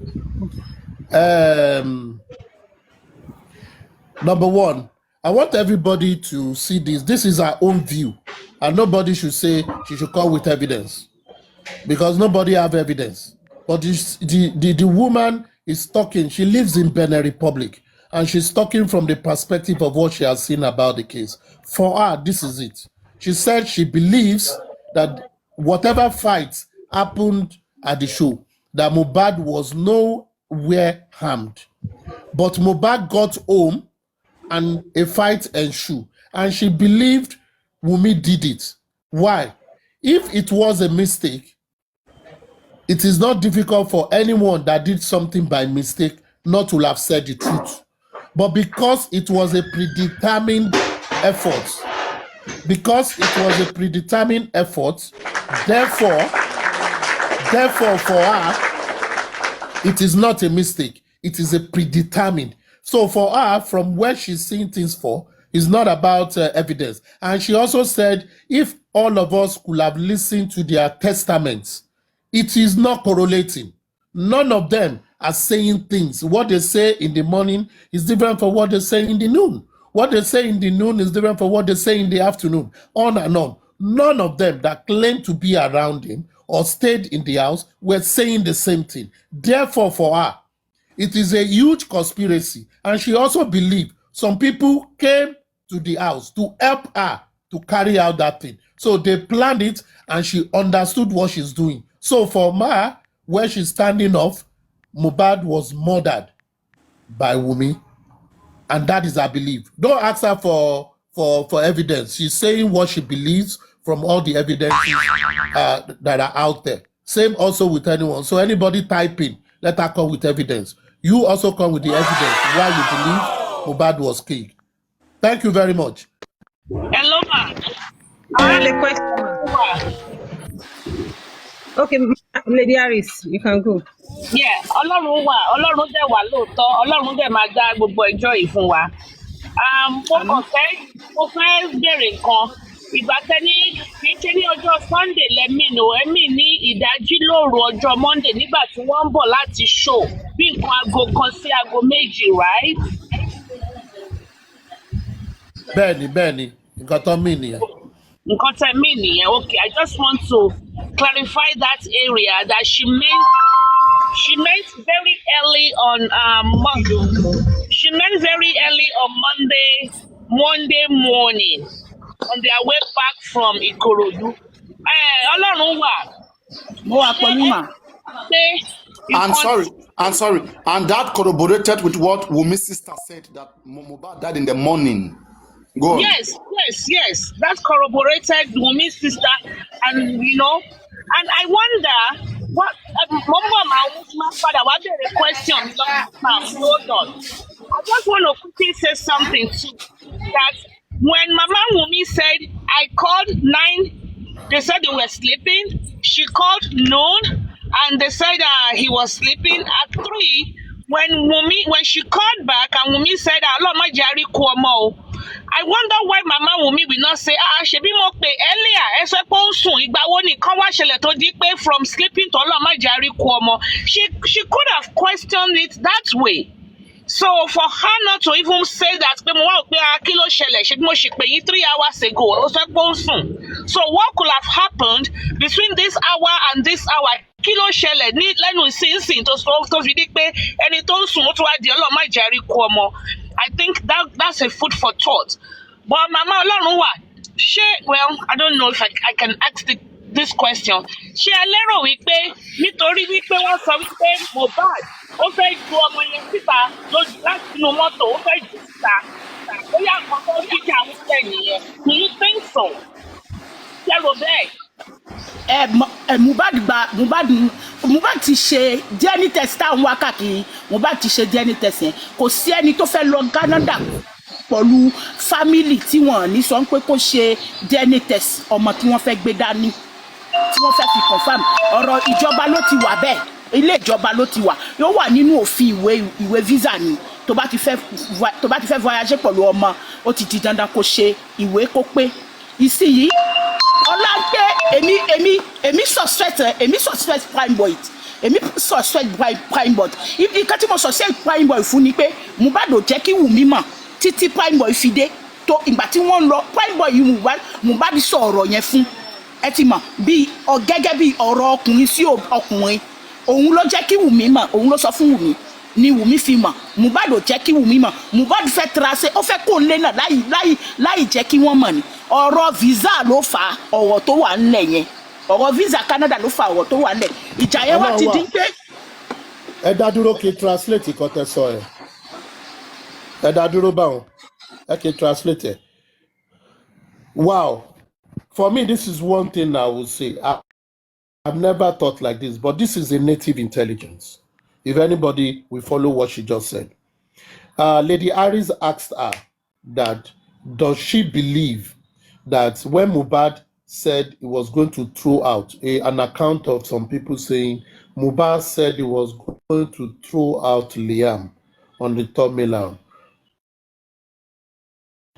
Number one, I want everybody to see this. This is our own view. And nobody should say she should come with evidence. Because nobody have evidence. But the woman is talking. She lives in Benin Republic. And she's talking from the perspective of what she has seen about the case. For her, this is it. She said she believes that whatever fights happened at the show, that Mohbad was nowhere harmed. But Mohbad got home and a fight ensued. And she believed Wunmi did it. Why? If it was a mistake, it is not difficult for anyone that did something by mistake not to have said the truth. But because it was a predetermined effort, therefore for her, it is not a mistake. It is a predetermined. So for her, from where she's seeing things for, it's not about evidence. And she also said, if all of us could have listened to their testaments, it is not correlating. None of them are saying things. What they say in the morning is different from what they say in the noon. What they say in the noon is different from what they say in the afternoon. On and on. None of them that claimed to be around him or stayed in the house were saying the same thing. Therefore, for her, it is a huge conspiracy. And she also believed some people came to the house to help her to carry out that thing. So they planned it and she understood what she's doing. So for her, where she's standing off, Mohbad was murdered by Wunmi. And that is her belief. Don't ask her for evidence. She's saying what she believes from all the evidences that are out there. Same also with anyone. So anybody type in, let her come with evidence. You also come with the evidence why you believe Mohbad was killed. Thank you very much. Hello, ma. I have a question. Okay, Lady Harris, you can go. Yeah, Ọlọ́run dẹ̀ wà lóòótọ́, Ọlọ́run dẹ̀ máa dá gbogbo ẹjọ́ yìí fún wa. Mo fẹ́ béèrè nǹkan. Ìgbà tẹ́ni kì í ṣe ní ọjọ́ Sunday ẹ̀mí ní ìdájí lóru ọjọ́ Monday nígbà tí wọ́n ń bọ̀ láti show bí nǹkan aago kan sí aago méjì, right? Bẹ́ẹ̀ni, nǹkan tó mí nìyẹn. Nǹkan tẹ́ mí nìyẹn. Okay, I just want to clarify that area that she She met very early on she met very early on Monday morning on their way back from Ikorodu. Ọlọ́run wà mo wà ṣé pẹ̀lú mà. pé I'm nǹkan sorry. I'm sorry. And that corroborated with what Wumi's sister said that Mohbad died in the morning. Go on. yes. That corroborated Wumi's sister, and and I wonder what my father. What the question? Hold on. I just want to quickly say something too. That when Mama Wumi said I called 9, they said they were sleeping. She called noon, and they said he was sleeping at 3. When she called back and Wumi said, "Allah ma jari kuomo," I wonder why Mama Wumi will not say, "Shebi mo pe earlier, ẹ sọ pé ó ń sùn, ìgbà wo ni kan wá ṣẹlẹ̀ tó di pé from sleeping to Allah ma jari kuomo." She could have questioned it that way. So for her not to even say that, pé mo wá pé kí ló ṣẹlẹ̀, ṣebí mo ṣì pè yín 3 hours ago, ó sọ pé ó ń sùn. So what could have happened between this hour and this hour? Kí ló ṣẹlẹ̀ ní lẹ́nu ìsinsìn tó fi di pé ẹni tó ń sùn ó tún wá di Ọlọ́run má jàrí kú ọmọ. I think that's a food for thought. But Mama Ọlọ́run wà, well, I don't know if I can ask this question. Ṣé ẹ lérò wípé nítorí wípé wọ́n sọ wípé Mohbad ó fẹ́ ju ọmọ yẹn síta lójú láti inú mọ́tò, ó fẹ́ jù síta, ó yà nǹkan tó kíkà àwọn ilé nìyẹn? Do you think so? Ṣé rò bẹ́ẹ̀? Mohbad ti ṣe DNA test táwọn wákàkiri. Mohbad ti ṣe DNA test yẹn. Kò sí ẹni tó fẹ́ lọ Canada pẹ̀lú fámìlì tí wọ́n ní sọ pé kó ṣe DNA test ọmọ tí wọ́n fẹ́ gbé dání, tí wọ́n fẹ́ fi confam. Ọ̀rọ̀ ìjọba ló ti wà bẹ́ẹ̀, ilé ìjọba ló ti wà, yóò wà nínú òfin ìwé visa ni. Tó bá ti fẹ́ voyager pẹ̀lú ọmọ, ó ti di dandan kó ṣe ìwé kó pé. Ìsinyìí Ọláńpé èmi suspect prime boy, èmi suspect prime boy. Ìkan tí mo suspect prime boy fún ni pé Mohbad ò jẹ́ kí Wùmí mọ̀ títí prime boy fi dé. Tó ìgbà tí wọ́n lọ prime boy yìí Mohbad sọ ọ̀rọ̀ yẹn fún, ẹ ti mọ̀ bí gẹ́gẹ́ bí ọ̀rọ̀ ọkùnrin sí ọkùnrin, òun ló jẹ́ kí Wùmí mọ̀, òun ló sọ fún Wùmí ni Wùmí fi mọ̀. Mohbad ò jẹ́ kí Wùmí mọ̀. Mohbad fẹ́ tracer, ó fẹ́ kó lé náà láì jẹ́ kí wọ́n mọ̀ ni. Ọ̀rọ̀ visa ló fa ọ̀rọ̀ tó wà ńlẹ̀ yẹn. Ọ̀rọ̀ visa Canada ló fa ọ̀rọ̀ tó wà ńlẹ̀. Ìjà yẹn wá ti di pé. Ẹ dá dúró kí translate nǹkan tẹ́ sọ ẹ. Ẹ dá dúró báwọn. Ẹ kí translate ẹ. Wow. For me, this is one thing I would say. I've never thought like this, but this is a native intelligence. If anybody will follow what she just said. Lady Harris asked her that, does she believe that when Mohbad said he was going to throw out an account of some people saying Mohbad said he was going to throw out Liam on the terminal,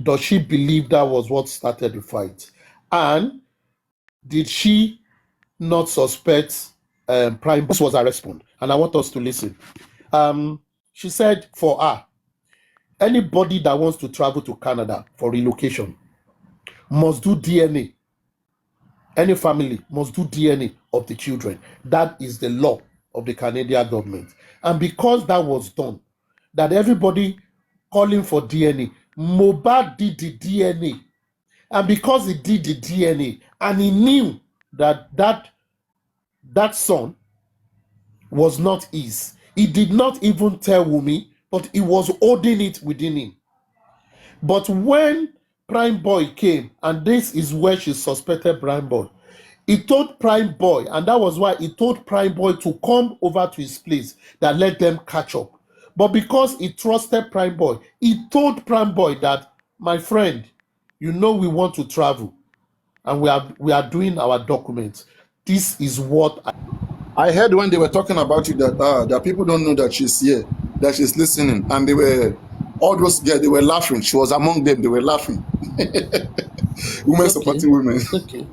does she believe that was what started the fight? And did she not suspect Prime? This was her response, and I want us to listen. She said for her, anybody that wants to travel to Canada for relocation must do DNA. Any family must do DNA of the children. That is the law of the Canadian government. And because that was done, that everybody calling for DNA, Mohbad did the DNA. And because he did the DNA, and he knew that son was not his, he did not even tell Wumi, but he was holding it within him. But when Prime Boy came, and this is where she suspected Prime Boy, he told Prime Boy, and that was why he told Prime Boy to come over to his place, that let them catch up. But because he trusted Prime Boy, he told Prime Boy that, my friend, you know we want to travel, and we are doing our documents. This is what I heard when they were talking about it that people don't know that she's here, that she's listening, and they were all those girls, they were laughing. She was among them, they were laughing. Women supporting women. Okay.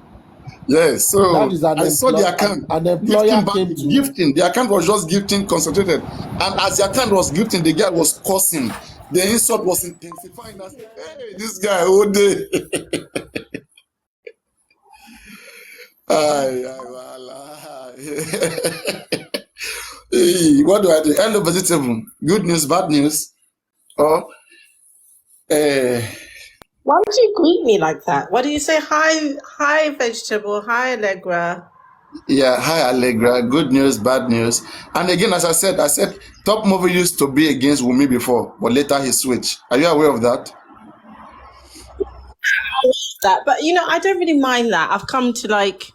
Yes, so I saw the account. An employer came to gifting. The account was just gifting concentrated, and as the account was gifting, the guy was cursing. The insult was intensifying. I said, hey, this guy all day. What do I do? Hello, vegetable. Good news, bad news, or Why would you greet me like that? What do you say? Hi, vegetable. Hi, Allegra. yeah. Hi, Allegra. Good news, bad news. And again, as I said, Top Movie used to be against Wumi before, but later he switched. Are you aware of that? That, but I don't really mind that. I've come to like,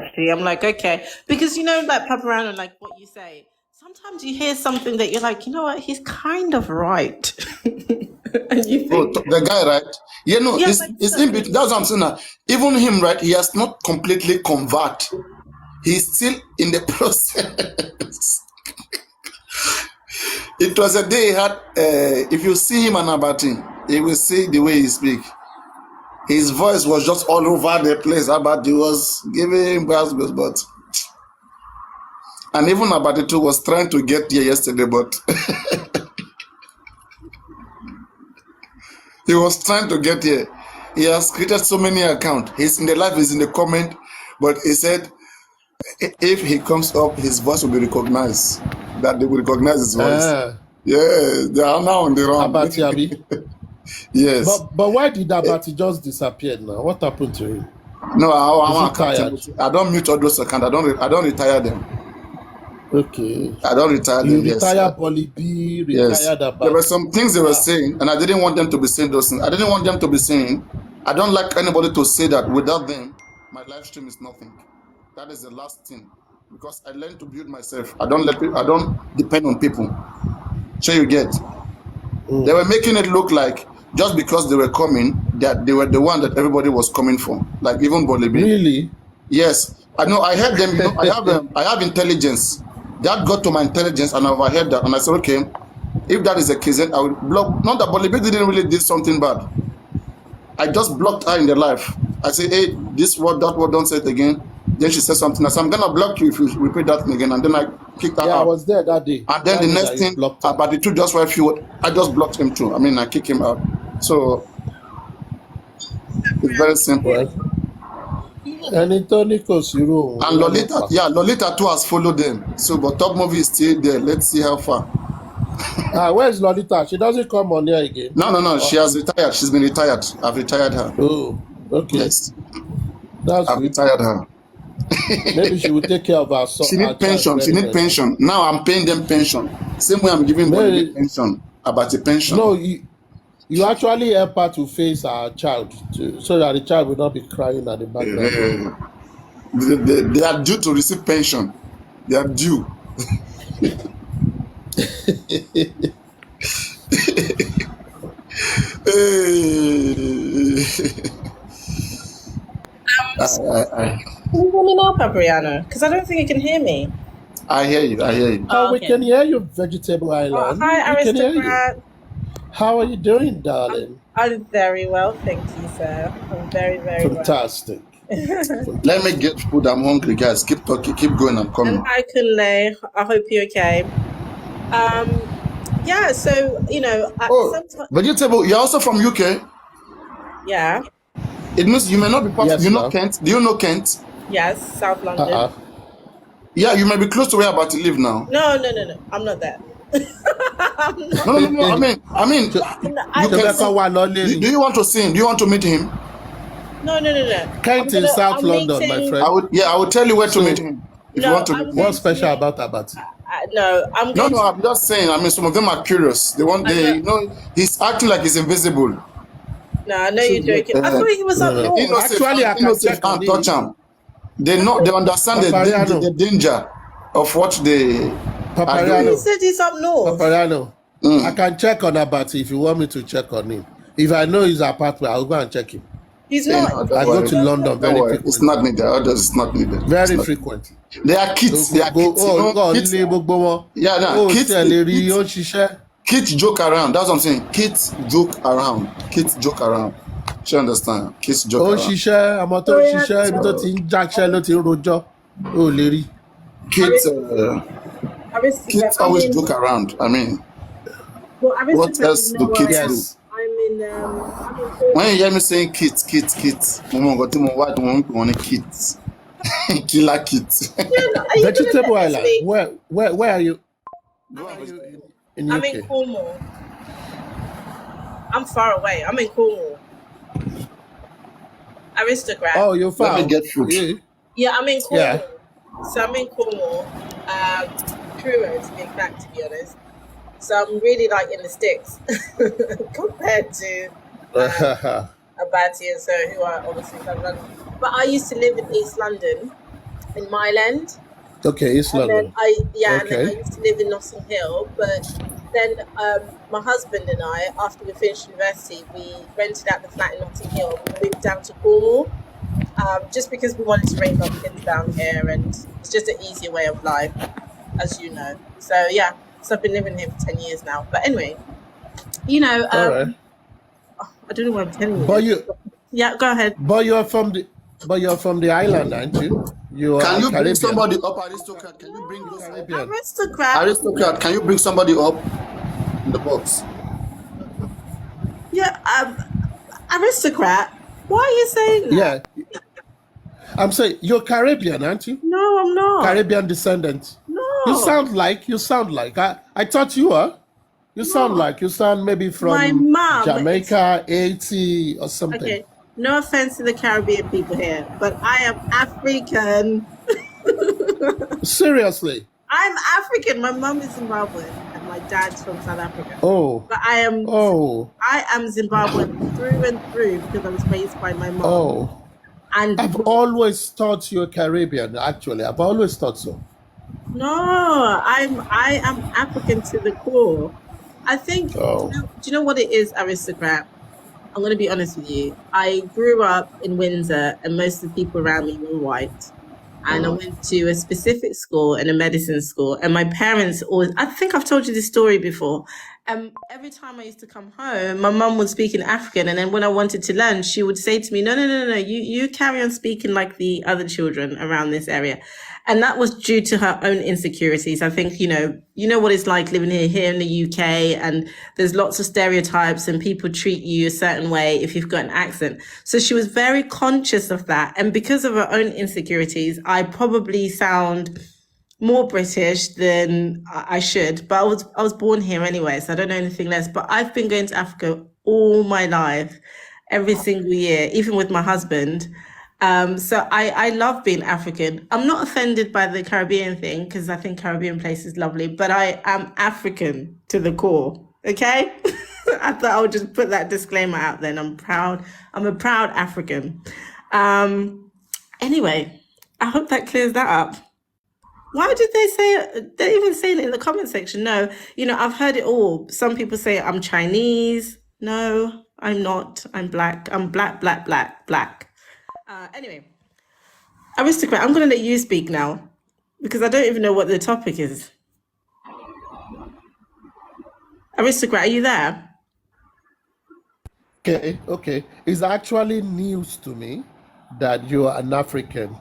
actually, I'm like, okay, because like Paparano, like what you say. Sometimes you hear something that you're like, you know what, he's kind of right, and you Oh, think, the guy, right? Yeah, no, yeah, it's like in between. That's what I'm saying. Now. Even him, right? He has not completely convert. He's still in the process. It was a day he had. If you see him and Abati, you will see the way he speak. His voice was just all over the place. Abati was giving him gospels, but and even Abati too was trying to get here yesterday, but he was trying to get here. He has created so many accounts. He's in the live, he's in the comment, but he said if he comes up, his voice will be recognized. That they will recognize his voice. Yeah, they are now on the run. Abati Abi. Yes. But why did Abati just disappear now? What happened to him? No, Is he tired? I don't mute all those accounts. I don't retire them. Okay. I don't retire You them. Yes. retire Bolly B, Yes. retired There Abati. were some things they were saying, and I didn't want them to be saying those things. I didn't want them to be saying. I don't like anybody to say that without them, my live stream is nothing. That is the last thing. Because I learned to build myself. I don't depend on people. So you get. They were making it look like just because they were coming, that they were the one that everybody was coming for. Like even Bolly B. Really? Yes. I know. I heard them. I have intelligence. That got to my intelligence, and I overheard that, and I said, okay, if that is the case, then I will block. Not that Bolly B didn't really do something bad. I just blocked her in the life. I say, hey, this word, that word, don't say it again. Then she said something. I said, I'm gonna block you if you repeat that thing again. And then I kicked her Yeah, I out. was there that day. And then That the day next that you thing blocked her. about the two just were few. I just blocked him too. I mean, I kicked him out. So it's very simple. Well, and Tony Kosiro. And Lolita, yeah, Lolita too has followed them. So, but Top Movie is still there. Let's see how far. Where's Lolita? She doesn't come on here again. No. She has retired. She's been retired. I've retired her. Oh, okay. Yes, That's I've good. retired her. Maybe she will take care of her son. She Her need child pension. She very need well. pension. Now I'm paying them pension. Same way I'm giving Bolly Maybe, pension about the pension. no, you actually help her to face her child so that the child will not be crying at the background. They are due to receive pension. They are due. I can you hear me now, Papriano? Because I don't think you can hear me. hear you. I hear you. Oh, we Okay. can hear you, Vegetable Oh, Island. hi, We can hear you. aristocrat. How are you doing, darling? I'm very well, thank you, sir. I'm very, very well. Fantastic. Let me get food. I'm hungry, guys. Keep talking. Keep going. I'm And coming. hi, Kunle. I hope you're okay. Yeah, so, Oh, sometimes, vegetable. You're also from UK. yeah, It means you may not be part. Yes, You know ma'am. Kent. Do you know Kent? yes, South London. Uh-uh. Yeah, you may be close to where about to live now. No, I'm not there. I'm not. No. I mean, So, I you don't can. Tobacco know. wa Do lolly. you want to see him? Do you want to meet him? No. Kent in South I'm London, my meeting. friend. I will tell you where to So, meet him if you No, want to I'm meet him. what's going to special meet. about Abati? No, I'm No, going to. I'm just saying. I mean, some of them are curious. They want. I They, know. he's acting like he's invisible. No, I know So, you're joking. I thought he was no, up no. He knows north. if Actually, I he knows can if check on can't touch him. him. They understand Papariano. the danger of what they are doing. He Papariano. said he's up north. Papariano. I Mm. can check on Abati if you want me to check on him. If I know his apartment, I'll go and check him. He's Yeah, not. no, I don't go worry. to London Don't very worry. It's frequently. not needed. Others, it's not needed. It's Very not. frequently. They are kids. They are kids. You know, kids. ilé gbogbo wọn. Yeah, Ó no, kids. tiẹ̀ lè rí ó ń ṣiṣẹ́. Kids joke around. That's what I'm saying. Kids joke around. Kids joke around. You understand? Kids joke Ó ń around. ṣiṣẹ́, ọmọ tó ń ṣiṣẹ́, ibi tó ti ń jáṣẹ́ ló ti ń rojọ́. Ó lè rí. Kids, Aristocrat. kids I'm always in. joke around. I mean, Well, what aristocrat else is do nowhere. kids do? Yes. I'm in. When you hear me saying kids, mo mọ nǹkan tí mo wá tí mo ń pè wọ́n ní kids. Killer Kit. Are you gonna Vegetable let Island. me? Where are you? Go Where on, are you vegetable. in I'm in UK? Cornwall. I'm far away. I'm in Cornwall. Aristocrat. Oh, you Let me found. get food. Yeah, I'm in Yeah. Cornwall. So I'm in Cornwall. Truro to be exact, to be honest. So I'm really like in the sticks compared to Abati and so who are obviously South London. But I used to live in East London, in Mile End. Okay, East And then London. and then I Okay. used to live in Notting Hill. But then my husband and I, after we finished university, we rented out the flat in Notting Hill. We moved down to Cornwall, just because we wanted to raise our kids down here, and it's just an easier way of life, as you know. So yeah, so I've been living here for 10 years now. But anyway, you know, All right. I don't know what I'm telling you. But you Yeah, go ahead. but you're from the island, aren't you? You Can are you bring Caribbean. somebody up, Aristocrat? Can you bring those up? Caribbean. Aristocrat. Aristocrat, can you bring somebody up in the box? Yeah, Aristocrat. Why are you saying that? Yeah. I'm saying you're Caribbean, aren't you? No, I'm not. Caribbean descendant. No. You sound like. I thought you were. You sound maybe My from mum is Jamaica, Haiti, or something. okay. No offense to the Caribbean people here, but I am African. Seriously. I'm African. My mum is Zimbabwean and my dad's from South Africa. Oh. But I am Zimbabwean through and through because I was raised by my mom. Oh. And I've always thought you're Caribbean, actually. I've always thought so. no, I am African to the core. I think Oh. do you know what it is, Aristocrat? I'm gonna be honest with you. I grew up in Windsor and most of the people around me were white. And I went to a specific school and a medicine school. And my parents always, I think I've told you this story before. Every time I used to come home, my mum would speak in African. And then when I wanted to learn, she would say to me, no, you carry on speaking like the other children around this area. And that was due to her own insecurities. I think, you know what it's like living here in the UK, and there's lots of stereotypes and people treat you a certain way if you've got an accent. So she was very conscious of that. And because of her own insecurities, I probably sound more British than I should, but I was born here anyway, so I don't know anything less. But I've been going to Africa all my life, every single year, even with my husband. So I love being African. I'm not offended by the Caribbean thing because I think Caribbean place is lovely, but I am African to the core. Okay, I thought I would just put that disclaimer out. Then I'm proud. I'm a proud African. Anyway, I hope that clears that up. Why did they say it? They're even saying it in the comment section. No, I've heard it all. Some people say I'm Chinese. No, I'm not. I'm black. I'm black. Anyway, Aristocrat, I'm going to let you speak now because I don't even know what the topic is. Aristocrat, are you there? Okay. It's actually news to me that you're an African.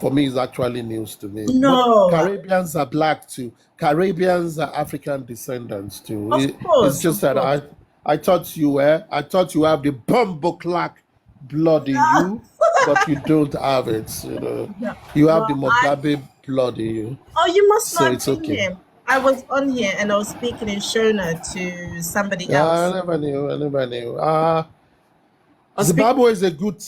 For me, it's actually news to me. No. But Caribbeans are black too. Caribbeans are African descendants too. Of course. It's just that I thought you have the Bumbleclack blood in you, but you don't have it. You have the Mugabe blood in you. Oh, you must So not it's have okay. him. I was on here and I was speaking in Shona to somebody Yeah, I else. never knew. I was speaking. Zimbabwe is a good.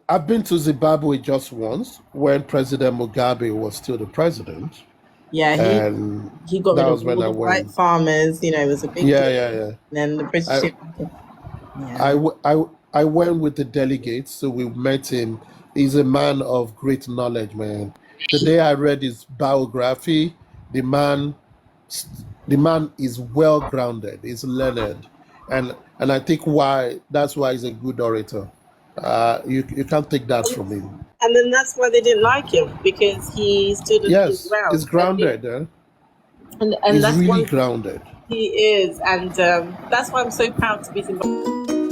I've been to Zimbabwe just once when President Mugabe was still the president, Yeah, and he got that rid was of when all I the white went. farmers. It was a big deal. Yeah. And then the British. I Yeah. I went with the delegates, so we met him. He's a man of great knowledge, man. The day I read his biography, the man is well grounded. He's learned, and I think that's why he's a good orator. You can't take that from him. And then that's why they didn't like him because he stood his Yes, ground. he's grounded. And He's that's really one grounded. he is, and that's why I'm so proud to be Zimbabwean.